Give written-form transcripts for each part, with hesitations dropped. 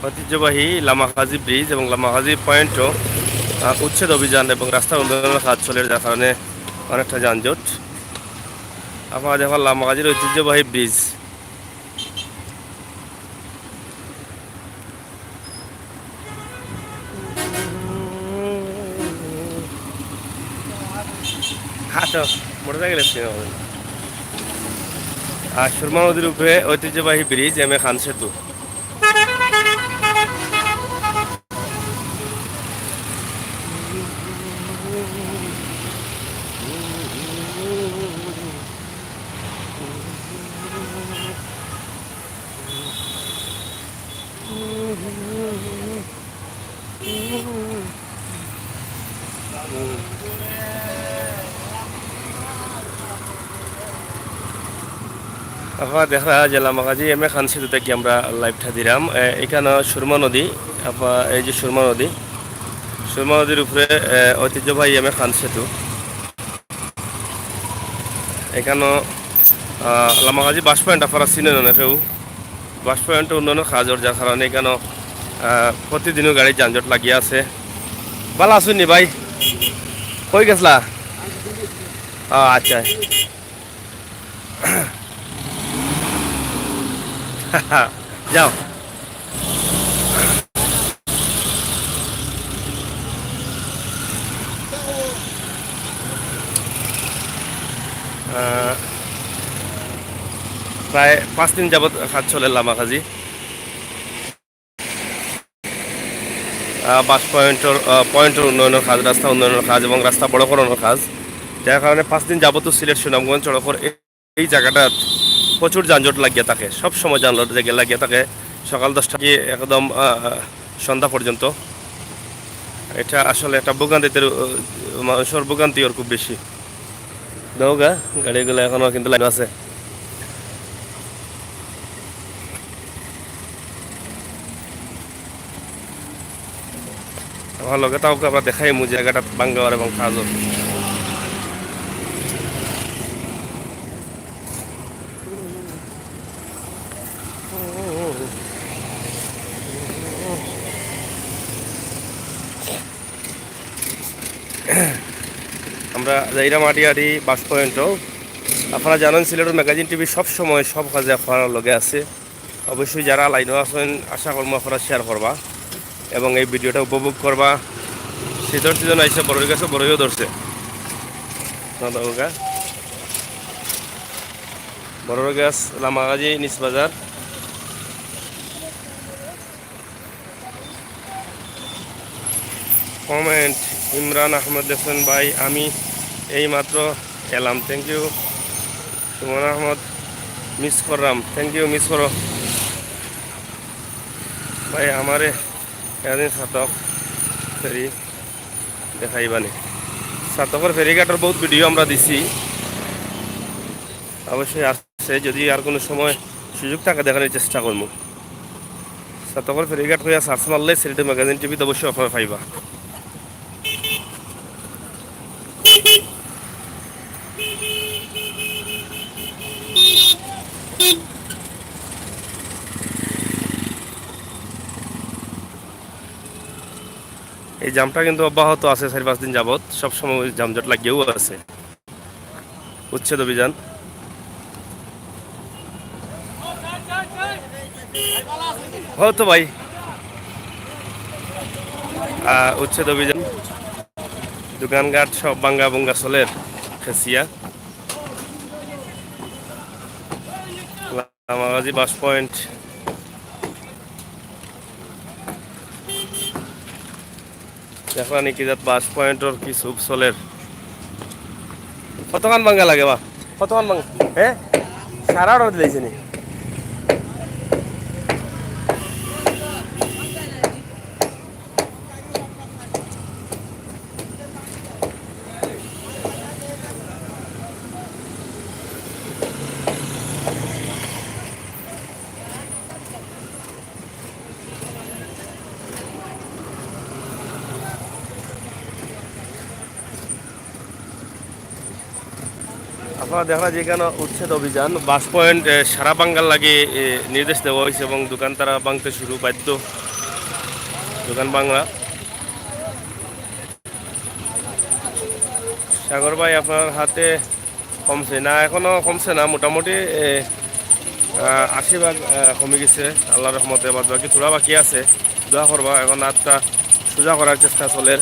ঐতিহ্যবাহী লামাকাজি ব্রিজ এবং লামাকাজি পয়েন্টও উচ্ছেদ অভিযান এবং রাস্তা উন্নয়নের কাজ চলে যার কারণে অনেকটা যানজট। আপনারা দেখুন লামাকাজির ঐতিহ্যবাহী ব্রিজ। হাঁটো মোটরসাইকেল এসছে আর সুরমা নদীর উপরে ঐতিহ্যবাহী ব্রিজ এম এ খান সেতু। আপনারা দেখা যে লামাকাজি এম এ খান সেতু থেকে আমরা লাইভটা দিলাম। এখানে সুরমা নদী, এই যে সুরমা নদী, সুরমা নদীর উপরে ঐতিহ্যবাহী এম এ খান সেতু। এখানে লামাকাজি বাস পয়েন্ট আপনারা চিনেন না কেউ? বাস পয়েন্ট উন্নয়নের কাজ যার কারণে এখানে প্রতিদিনও গাড়ির যানজট লাগিয়ে আছে। ভালো আসুননি ভাই? কই গেছলা? আচ্ছা। যাও। প্রায় 5 দিন যাবৎ কাজ চলে লামাকাজি বাস পয়েন্টের উন্নয়নের কাজ, রাস্তা উন্নয়নের কাজ এবং রাস্তা বড় করানোর কাজ, যার কারণে 5 দিন যাবত সিলেট সুনামগঞ্জ সড়কের এই জায়গাটা প্রচুর যানজট লাগিয়ে থাকে, সব সময় যানজট লাগিয়ে থাকে, সকাল 10টা থেকে একদম সন্ধ্যা পর্যন্ত। এটা আসলে একটা ভোগান্তিতে মানুষের ভোগান্তি ওর খুব বেশি। দৌগা গাড়িগুলো এখনো কিন্তু লাইন আছে। আমার লগে তাও আমরা দেখাই জায়গাটা বাঙ্গাওয়ার এবং কাজও। আমরা যাইরা মাটিয়ারি বাস পয়েন্টও আপনারা জানেন সিলেটের ম্যাগাজিন টিভি সব সময় সব কাজে আপনারা লগে আছে। অবশ্যই যারা লাইনও আছেন আশা করবো আপনারা শেয়ার করবা এবং এই ভিডিওটা উপভোগ করবা। শীতের সিজন আইসে, বড়ই গাছে বড়ইও ধরছে বড় গাছ লামাগাজি নিচ বাজার। কমেন্ট ইমরান আহমদ লেখেন ভাই আমি এই মাত্র এলাম, thank you. Suman Ahmed miss করলাম, থ্যাংক ইউ, মিস করো ভাই। আমারে এদিন সাতক ফেরি দেখাইবানি, সাতকের ফেরিঘাটের বহুত ভিডিও আমরা দিছি, অবশ্যই আসছে। যদি আর কোনো সময় সুযোগ থাকে দেখানোর চেষ্টা করবো। সাতকের ফেরিঘাট হইয়া সার্চ মারলে সিলেট ম্যাগাজিন টিভিতে অবশ্যই আপনারা পাইবা। এই জামটা কিন্তু অব্যাহত আছে 4-5 দিন যাবৎ, সবসময় যানজট লাগিয়েও আছে। উচ্ছেদ অভিযান হতো ভাই, উচ্ছেদ অভিযান দোকানঘাট সব বাঙ্গা বুঙ্গা চলের খেসিয়া। লামাগাজি বাস পয়েন্ট দেখলাম কি যাত বাস পয়েন্টর কি সুপ চলের। কতক্ষণ বাঙ্গা লাগে বা কতক্ষণ বাঙ্গা? হ্যাঁ, সারা অর্ডার দিয়েছি নি। আপনারা দেখা যেখানে উচ্ছেদ অভিযান বাস পয়েন্ট সারা বাঙ্গাল লাগে নির্দেশ দেওয়া হয়েছে এবং দোকান তারা ভাঙতে শুরু বাধ্য। দোকান বাংলা। সাগর ভাই আপনার হাতে কমছে না? এখনো কমছে না, মোটামুটি 80 ভাগ কমে গেছে আল্লাহর রহমতে। বাদ বাকি থোড়া বাকি আছে, দোয়া করবা। এখন হাতটা সোজা করার চেষ্টা চলের,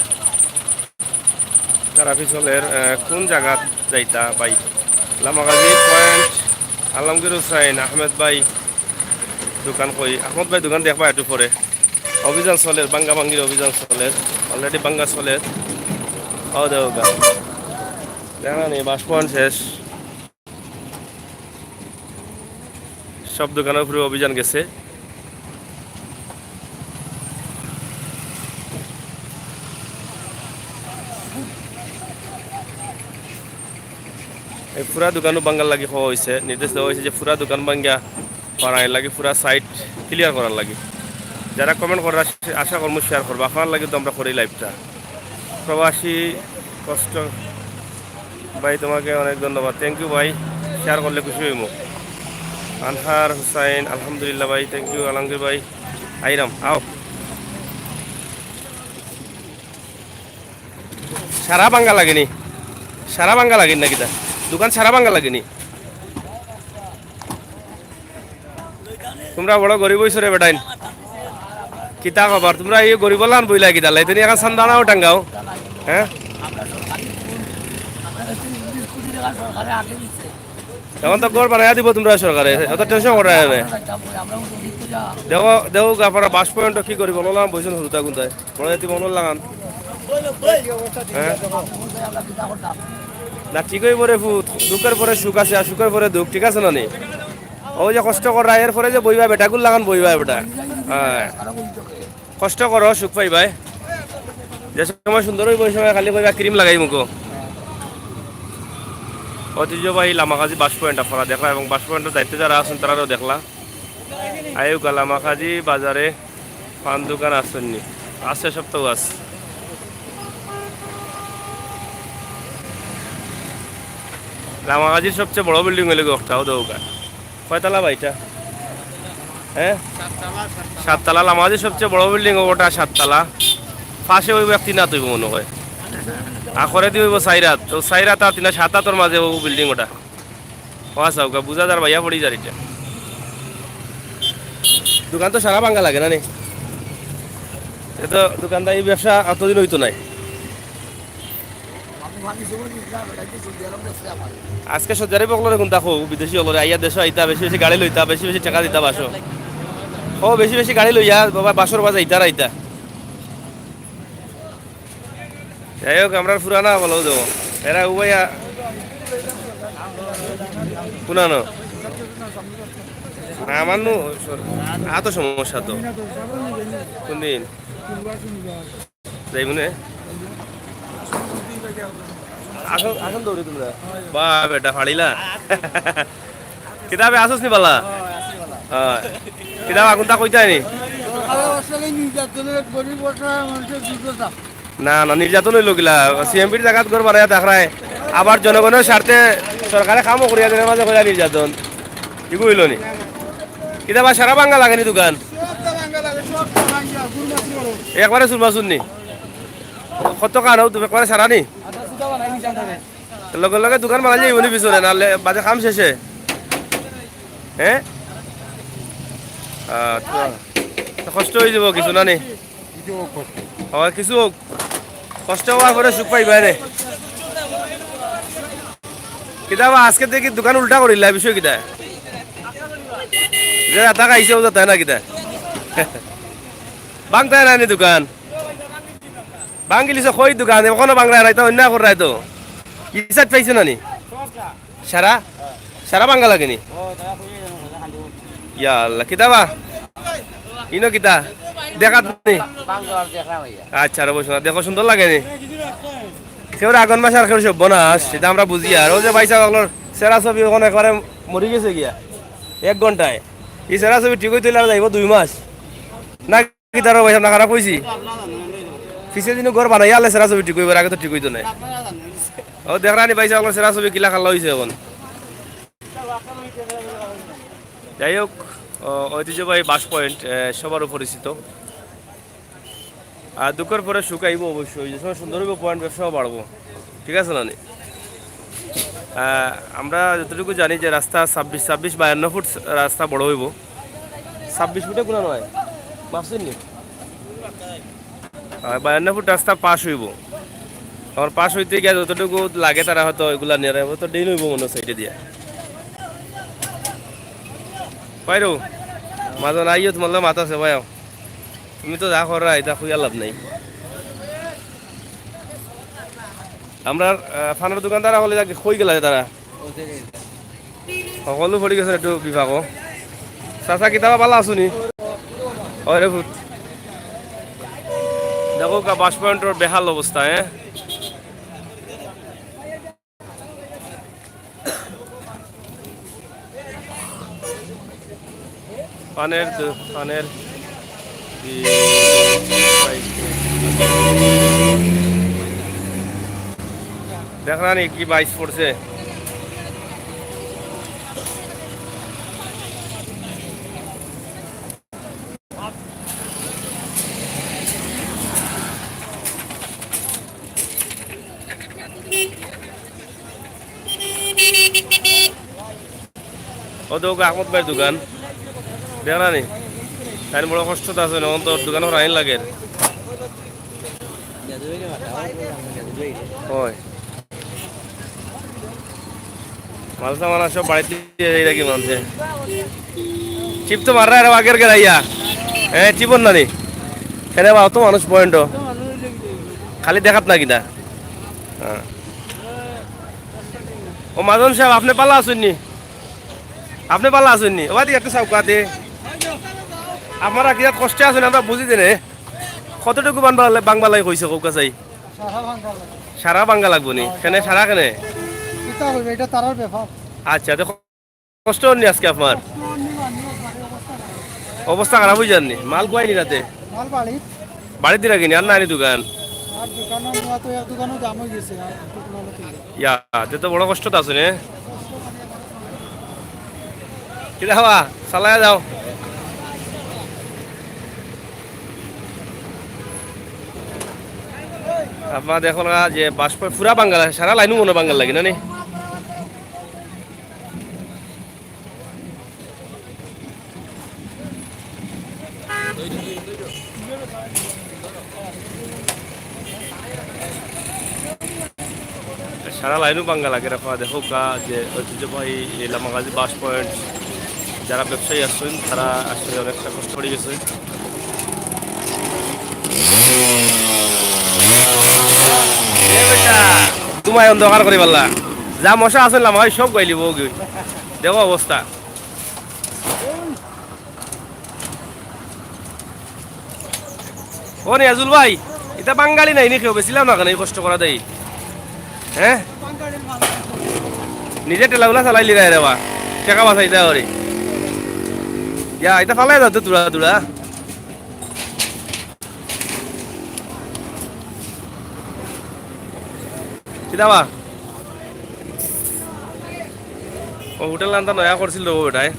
তারাফি চলের। কোন জায়গা যাইতা ভাই? লামাগাজি পয়েন্ট, আলমগীর হুসাইন, আহমেদ ভাই দোকান কই? আহমদ ভাই দোকান দেখবা একটু পরে। অভিযান চলের, বাঙ্গা বাঙ্গির অভিযান চলের, অলরেডি বাঙ্গা চলের। ও দেওগা দেখা নেই, বাস পয়েন্ট শেষ, সব দোকানের উপরে অভিযান গেছে। এই পুরা দোকানও বাঙ্গার লাগি হওয়া হয়েছে, নির্দেশ দেওয়া হয়েছে যে পুরা দোকান বাঙ্গা করার লাগে, পুরা সাইট ক্লিয়ার করার লাগে। যারা কমেন্ট করার আশা করবো শেয়ার করবো, আপনার লাগে তো আমরা করি লাইভটা। প্রবাসী কষ্ট ভাই, তোমাকে অনেক ধন্যবাদ, থ্যাংক ইউ ভাই, শেয়ার করলে খুশি হইব। আনহার হুসাইন, আলহামদুলিল্লাহ ভাই, থ্যাংক ইউ আলমগীর ভাই। আইরাম আও, সারা বাঙ্গা লাগেনি, সারা বাঙ্গা লাগেনি নাকি? তা দোকান সারা বাঙ্গা লাগেনি? তোমরা বড় গরিব হইছো রে বেটাইন, কিতা খবর? তোমরা এই গরিব লান বইলা কিতা লাই? তুমি এখন সান্দানাও টাঙ্গাও, হ্যাঁ? এখন তো গড় বানাইয়া দিব তোমরা সরকারে, অত টেনশন করা যাবে। দেখো দেখো আপনারা বাস পয়েন্ট কি করি বললাম, বইছেন হুরুতা গুন্তায় বড় জাতি মনোর লাগান, হ্যাঁ না? ঠিকই পরে দুঃখের পরে সুখ আছে, আর সুখের পরে দুঃখ, ঠিক আছে না নি? ওই যে কষ্ট করা এর পরে যে বইবা বেটাগুল লাগান, বইবা বেটা, হ্যাঁ কষ্ট করো সুখ পাইবাই। যে সময় সুন্দর হইব ওই সময় খালি কইবা ক্রিম লাগাই মুখো। ঐতিহ্যবাহী লামাকাজি বাস পয়েন্ট আপনারা দেখলা, এবং বাস পয়েন্টের দায়িত্বে যারা আছেন তারাও দেখলা। আয়ুকা লামাকাজি বাজারে পান দোকান আসেননি? আছে, সপ্তাহ আছে। লামাকাজির সবচেয়ে বড় বিল্ডিং হইলে গটাও দৌকা, কয়তলা ভাইটা? হ্যাঁ 7 তলা। লামাকাজির সবচেয়ে বড় বিল্ডিং ওটা 7 তলা। পাশে ওই ব্যক্তি না তুই মনে হয়, আখরে দিব 4 রাত, তো 4 রাত আর 7 রাতের মাঝে ও বিল্ডিং ওটা ওকা বুঝা যার ভাইয়া পড়ি যার। এটা দোকান তো সারা বাঙ্গা লাগে না নি? তো দোকানদার এই ব্যবসা এতদিন হইতো নাই, আজকে সজ্জারি বকলরে কোন দেখো বিদেশি হলরে আইয়া দেশ আইতা, বেশি বেশি গাড়ি লইতা, বেশি বেশি টাকা দিতা বাসো, ও বেশি বেশি গাড়ি লইয়া বাবা বাসর বাজে আইতা আইতা। যাই হোক আমরা ফুরানা বলো দেবো, এরা উবাইয়া পুনানো আমার নু এত সমস্যা তো কোনদিন যাই মনে আসল আসল দৌড়ি তোমরা বা বেটা ফাড়িলা কিতাবে আসস নি বালা? হ্যাঁ কিতাব আগুনটা কইতাই নি? না না নির্যাতন হইল গিলা, সিএমপির জায়গাত ঘর বানাইয়া দেখায়, আবার জনগণের স্বার্থে সরকারে কামও করিয়া দিনের মাঝে কইয়া নির্যাতন, কি কইল নি? কিতাবা সারা বাঙ্গা লাগেনি দোকান? একবারে চুরমাচুর নি? কত কান তুমি একবারে সারা নি? লগে লগে দোকান বানাই যাইব নি পিছনে, নাহলে বাজে কাম শেষে? হ্যাঁ আচ্ছা কষ্ট হয়ে যাব কিছু না নি? হয় কিছু কষ্ট হওয়ার পরে সুখ পাইবা রে। কিতাবা আজকে দেখি দোকান উল্টা করিলা, বিষয় কিতা? যে রাতা খাইছে ও তাই না কিতা বাংতাই নাই নি দোকান? বাঙ্গিলিছে কই দোকান এখনো বাংলা রাইতো অন্য কর রাইতো ইসাত পাইছে না নি? সারা সারা বাঙ্গা লাগেনি? ইয়া আল্লাহ কিতাবা ইনো কিতা দেখা নি? আচ্ছা রে বসো, দেখো সুন্দর লাগেনি? কেউ আগুন মাস আর কেউ সভ্য না, সেটা আমরা বুঝি। আর ও যে ভাইসা বাংলোর সেরা ছবি ওখানে একবারে মরি গেছে গিয়া 1 ঘন্টায়। এই সেরা ছবি ঠিক হইতে যাইব 2 মাস না কি? তার ভাই আপনার খারাপ হয়েছি পিছিয়ে দিন ঘর বানাই আলে সেরা ছবি ঠিক হইবার আগে তো ঠিক হইতো না। ও দেখ রানি ভাইসা বাংলোর সেরা ছবি কিলা খাল্লা হয়েছে এখন। যাই হোক ঐতিহ্যবাহী বাস পয়েন্ট সবারও পরিচিত। আর দুঃখের পরে শুকাইব অবশ্যই, যে সময় সুন্দর হইব পয়েন্ট ব্যবসাও বাড়বো, ঠিক আছে না নি? আমরা যতটুকু জানি যে রাস্তা 52 52 52 ফুট রাস্তা বড় হইব, 26 ফুটে কোনো নয় মাপছেন নি? 52 ফুট রাস্তা পাস হইব। আমার পাস হইতে গিয়ে যতটুকু লাগে তারা হয়তো ওইগুলা নিয়ে রাখবো, তো ডেইন হইব মনে সাইডে দিয়ে পাইরো মাঝে আইও তোমার মাথা আছে ভাই, তুমি তো যা করা এটা খুঁয়া লাভ নাই। আমরা ফানের দোকানদার হলে কই গেলা তারা সকলো পড়ি গেছে একটু বিভাগ। চাচা কিতাবা পালা আছো নি? রে ভূত দেখো বাস পয়েন্টের বেহাল অবস্থা। পানের পানের দেখ না নি কি বাইশ পড়ছে। ও তো আহমদ ভাইয়ের দোকান দেখ না নি, তাই বড় কষ্ট আছে না, তোর দোকানে আইন লাগে মালসা মানা সব বাড়িতে রাখি মানছে চিপ তো মার আগের গে রাইয়া। হ্যাঁ চিপন না নি এনে বা অত মানুষ পয়েন্ট খালি দেখাত না কিনা। হ্যাঁ ও মাজন সাহেব আপনি পালা আসুননি, আপনি পালা আসুননি ওবা দিকে একটু চাউকাতে আপনারা কি কষ্টে আছেন আমরা বুঝি দেনে কতটুকু বাংবা লাগে কইছে কৌকা চাই সারা বাঙ্গা লাগবো নি কেনে সারা কেনে? আচ্ছা দেখো কষ্ট হননি আজকে আপনার অবস্থা খারাপ হয়ে যাননি? মাল কোয়াইনি রাতে বাড়ির দিয়ে রাখিনি আর না আনি দোকান ইয়া তো বড় কষ্ট আছে নে কি হওয়া চালায় যাও। আপনার দেখো না যে বাস পুরা বাঙ্গাল সারা লাইনও মনে বাঙ্গাল লাগে না নি? সারা লাইনও বাঙ্গা লাগে রাখা দেখো কা যে ঐতিহ্যবাহী লামাগাজি বাস পয়েন্ট যারা ব্যবসায়ী আসছেন তারা আসলে অনেকটা কষ্ট পড়ে গেছে। তোমায় অন্ধকার করে পারলা যা মশা আসলাম হয় সব গাইলি বউ দেখো অবস্থা। ও নিয়াজুল ভাই এটা বাঙালি নাই নি কেউ বেছিলাম না কেন এই কষ্ট করা দেয়? হ্যাঁ নিজে টেলাগুলা চালাইলি রে রেবা টেকা বাঁচাই দেয় ওরে ইয়া এটা ফালাই দাও তো তুলা তুলা কিদাবা ও হোটেল নামটা নয়া করছিল ও এটাই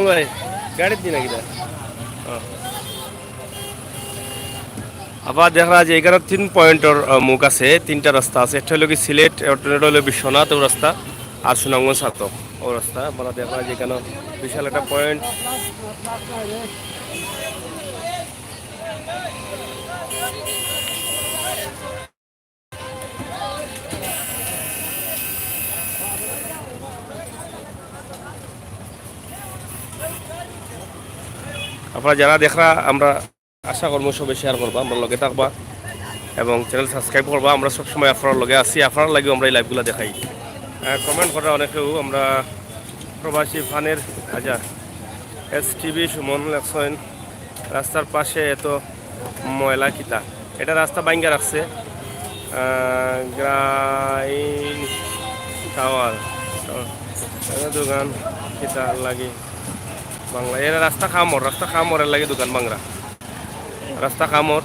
ভাই গাড়ির দিন নাকি আবার দেখা যায় এখানে 3 পয়েন্টের মুখ আছে, 3টা রাস্তা আছে। একটা হলো কি সিলেট, একটা হলো বিশ্বনাথ ও রাস্তা, আর সুনামগঞ্জ সাতক ও রাস্তা। আমরা দেখা যায় এখানে বিশাল একটা পয়েন্ট। আপনারা যারা দেখা আমরা আশা করবো সবাই শেয়ার করবা, আমরা লগে থাকবা এবং চ্যানেল সাবস্ক্রাইব করবা। আমরা সবসময় আপনার লগে আছি, আপনার লাগেও আমরা এই লাইভগুলো দেখাই। কমেন্ট করা অনেকেও আমরা প্রবাসী ফানের হাজার STV সুমন লেখছেন রাস্তার পাশে এত ময়লা কিতা এটা রাস্তা বাইঙ্গা রাখছে গ্রাইন টাওয়ার দোকান কিতা লাগে বাংলা এরা রাস্তা খামর লাগে দোকান বাংলা রাস্তা খামর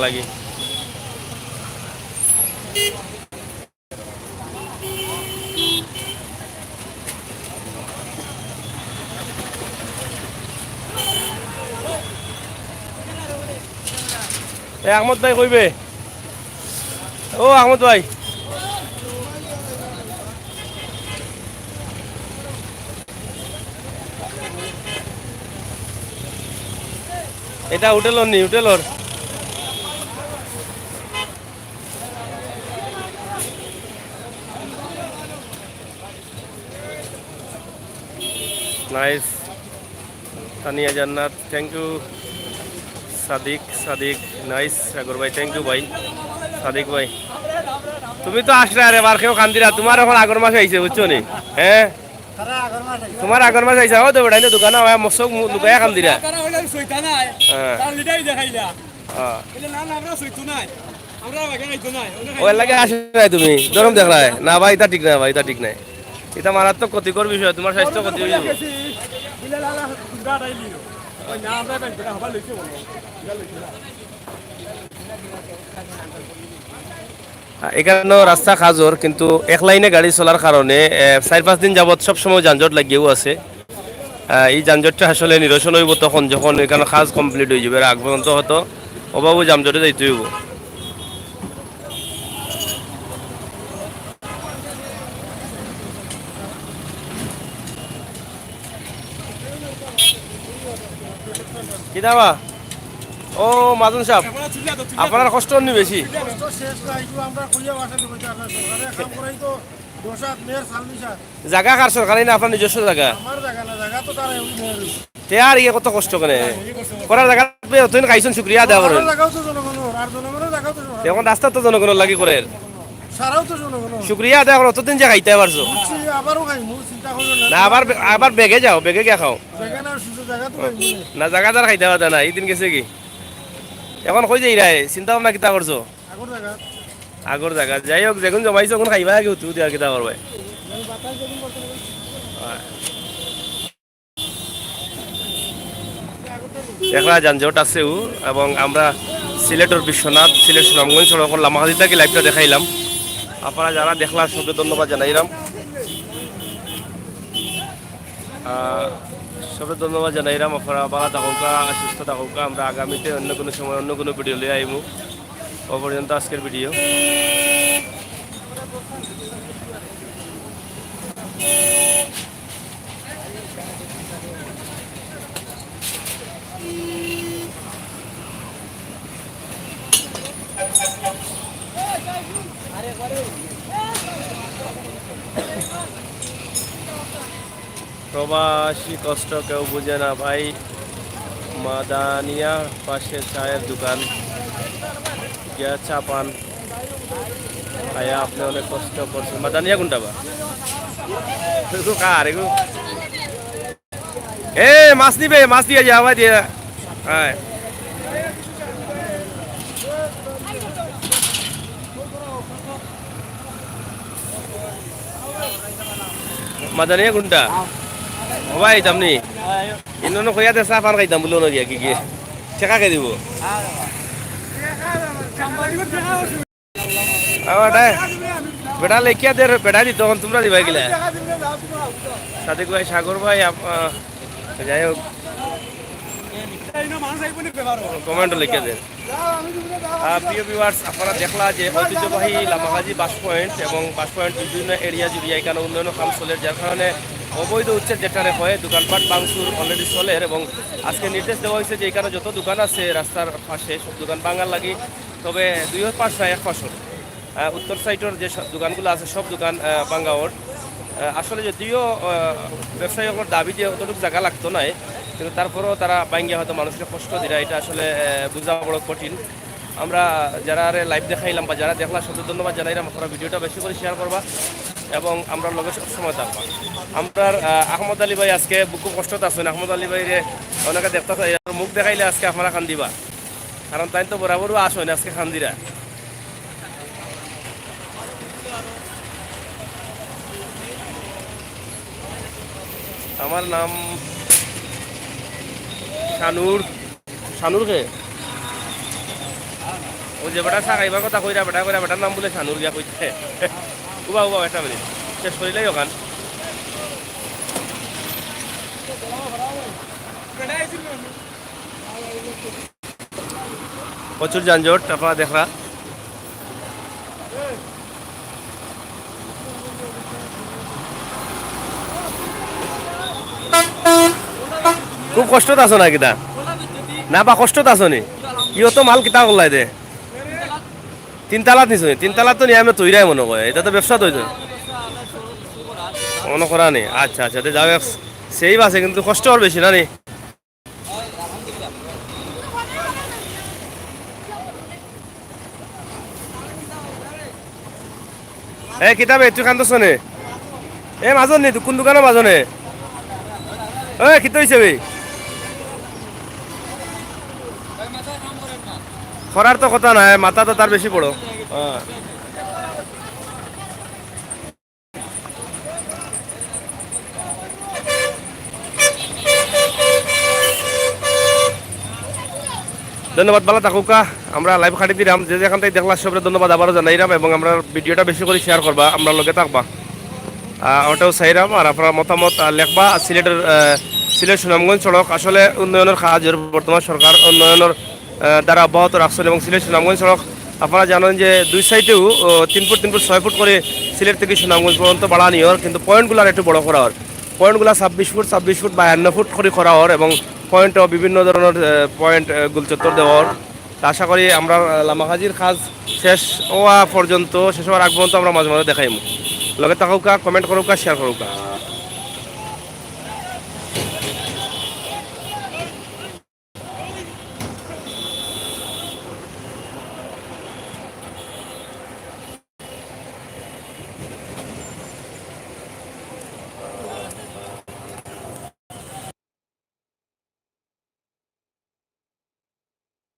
লাগে আহমদ ভাই কইবে ও আহমদ ভাই এটা হোটেলর নি হোটেলর নাইস তানিয়া জান্নাত থ্যাংক ইউ সাদিক নাইস সাগর ভাই থ্যাংক ইউ ভাই সাদিক ভাই তুমি তো আসলে আরে বার খেয়েও কান্দিরা তোমার এখন আগর মাসে আইছে বুঝছো নি হ্যাঁ তোমার আগর মাসে আইসা ও তো বেড়াই দোকান মশক লুকায়া কান্দিরা ওর লাগে আসে নাই তুমি জরম দেখলাই না ভাই এটা ঠিক নাই ভাই এটা ঠিক নাই এটা মারাত্মক ক্ষতিকর বিষয় তোমার স্বাস্থ্য ক্ষতি হয়ে যাবে এখানেও রাস্তা খাজর কিন্তু এক লাইনে গাড়ি চলার কারণে 4-5 দিন যাবৎ সবসময় যানজট লাগিয়েও আছে এই যানজটটা আসলে নিরসন হইব তখন যখন এখানে কাজ কমপ্লিট হয়ে যাবে আগ পর্যন্ত হয়তো অভাবও যানজটে যাইতে হইব কি দাবা ও মাদুন সাহেব আপনার কষ্ট নি বেশি জায়গা কার সরকারি না আপনার নিজস্ব জায়গা তে আর ইয়ে কত কষ্ট করে করার জায়গা তুমি খাইছেন শুক্রিয়া দেওয়া করেন এখন রাস্তা তো জনগণের লাগি করে শুক্রিয়া দেওয়া করো অতদিন যে খাইতে পারছো না আবার বেগে যাও বেগে গিয়া খাও না জায়গা তার খাইতে পারতা না এই দিন গেছে কি এখন কই যাই রায় চিন্তা ভাবনা কিতা করছো আগর জায়গা যাই হোক যখন জমাইছো এখন খাইবা আগে উঠু দিয়া কিতা করবে একলা যানজট আছেও এবং আমরা সিলেটের বিশ্বনাথ সিলেট সুনামগঞ্জ সড়কের লামাহাদি থেকে লাইভটা দেখাইলাম আপনারা যারা দেখলার সবকে ধন্যবাদ জানাইলাম সবে ধন্যবাদ জানাইলাম আপনারা ভালো থাকুকা সুস্থ থাকুকা আমরা আগামীতে অন্য কোনো সময় অন্য কোনো ভিডিও লিয়ে আইমু ও পর্যন্ত আজকের ভিডিও প্রবাসী কষ্ট কেউ বুঝে না ভাই মাদানিয়া পাশে চায়ের দোকান গিয়া চা পান খায়া আপনি অনেক কষ্ট করছেন মাদানিয়া কোনটা বা কার এগু এ মাছ নিবে মাছ দিয়ে যাওয়া দিয়ে হ্যাঁ মাদানিয়া কোনটা ভাই তামনি ইনো কইয়াতে চা পান খাইতাম বলো না কি কি ঠেকা খাই দিব বেটা লেখিয়া দে বেটা দি তখন তোমরা দিবা গিলা সাদিক ভাই সাগর ভাই যাই হোক কমেন্ট লিখে দেন প্রিয় ভিউয়ার্স আপনারা দেখলা যে ঐতিহ্যবাহী লামাহাজি বাস পয়েন্ট এবং বাস পয়েন্ট বিভিন্ন এরিয়া জুড়িয়ে এখানে উন্নয়ন কাম চলে যার কারণে অবৈধ উচ্ছেদ যেটারে হয় দোকানপাট ভাঙচুর অলরেডি চলে এবং আজকে নির্দেশ দেওয়া হয়েছে যে এখানে যত দোকান আছে রাস্তার পাশে সব দোকান ভাঙার লাগি তবে 2 পাশ এক ফসল উত্তর সাইডের যে দোকানগুলো আছে সব দোকান ভাঙাওয়ার আসলে যদিও ব্যবসায়ীদের দাবি যে অতটুকু জায়গা লাগতো না কিন্তু তারপরেও তারা ভাঙ্গিয়া হয়তো মানুষকে কষ্ট দিরা এটা আসলে বোঝা বড় কঠিন আমরা যারা লাইভ দেখাইলাম বা যারা দেখলাম সত্যি ধন্যবাদ জানাইলাম। আপনারা ভিডিওটা বেশি করে শেয়ার করবা এবং আমরা লগে সবসময় থাকবা। আপনার আহমদ আলী ভাই আজকে বুকু কষ্টতে আছেন। আহমদ আলী ভাই অনেকে দেখতে মুখ দেখাইলে আজকে আপনারা কান্দিবা, কারণ তাই তো বরাবরও আসেন আজকে খান্দিরা। আমার নাম শানুর। শানুর কে ওই যে বেটা সাকাইবার কথা কইরা বেটা কইরা বেটার নাম বলে শানুর গিয়া কইতে। উবা উবা একটা মিনিট শেষ করিলেই ওখান। প্রচুর যানজট আপনারা দেখা। খুব কষ্টত আছো না কিতা না বা কষ্টত আছো নি? ইও তো মাল কিতা করলাই দে তিনতালাত নিছো? তিনতালাত তো নিয়ে আমি তৈরাই মনে করে এটা তো ব্যবসা তৈরি মনে করা নেই। আচ্ছা আচ্ছা যাও সেই আছে কিন্তু কষ্ট আর বেশি না নি? এ কিতাবে তুই কান্দছ নে? এ মাজন নি কোন দোকানের মাজনে? এ কিতা হইছে ভাই? করার তো কথা নাই, মাথা তো তার বেশি বড়। হ্যাঁ ধন্যবাদ, ভালো থাকুকা। আমরা লাইভ খাটি দিলাম, যে যেখান থেকে দেখলাম সবরে ধন্যবাদ আবারও জানাইলাম এবং আমরা ভিডিওটা বেশি করে শেয়ার করবা, আমরা লগে থাকবা ওটাও চাইলাম। আর আপনার মতামত লেখবা। সিলেট সুনামগঞ্জ সড়ক আসলে উন্নয়নের কাজের বর্তমান সরকার উন্নয়নের দ্বারা অব্যাহত রাখছেন এবং সিলেট সুনামগঞ্জ সড়ক আপনারা জানেন যে দুই সাইডেও 3 ফুট 6 ফুট করে সিলেট থেকে সুনামগঞ্জ পর্যন্ত বাড়ানি হওয়ার, কিন্তু পয়েন্টগুলো একটু বড় করা হওয়ার। পয়েন্টগুলো 26 ফুট 52 ফুট করে করা হওয়ার এবং পয়েন্টও বিভিন্ন ধরনের পয়েন্ট গুলচত্বর দেওয়ার। আশা করি আমরা লামাহাজির কাজ শেষ হওয়া পর্যন্ত, শেষ হওয়ার আগ পর্যন্ত আমরা মাঝে মাঝে দেখাইমু। লগে থাকুকা, কমেন্ট করুকা, শেয়ার করুকা।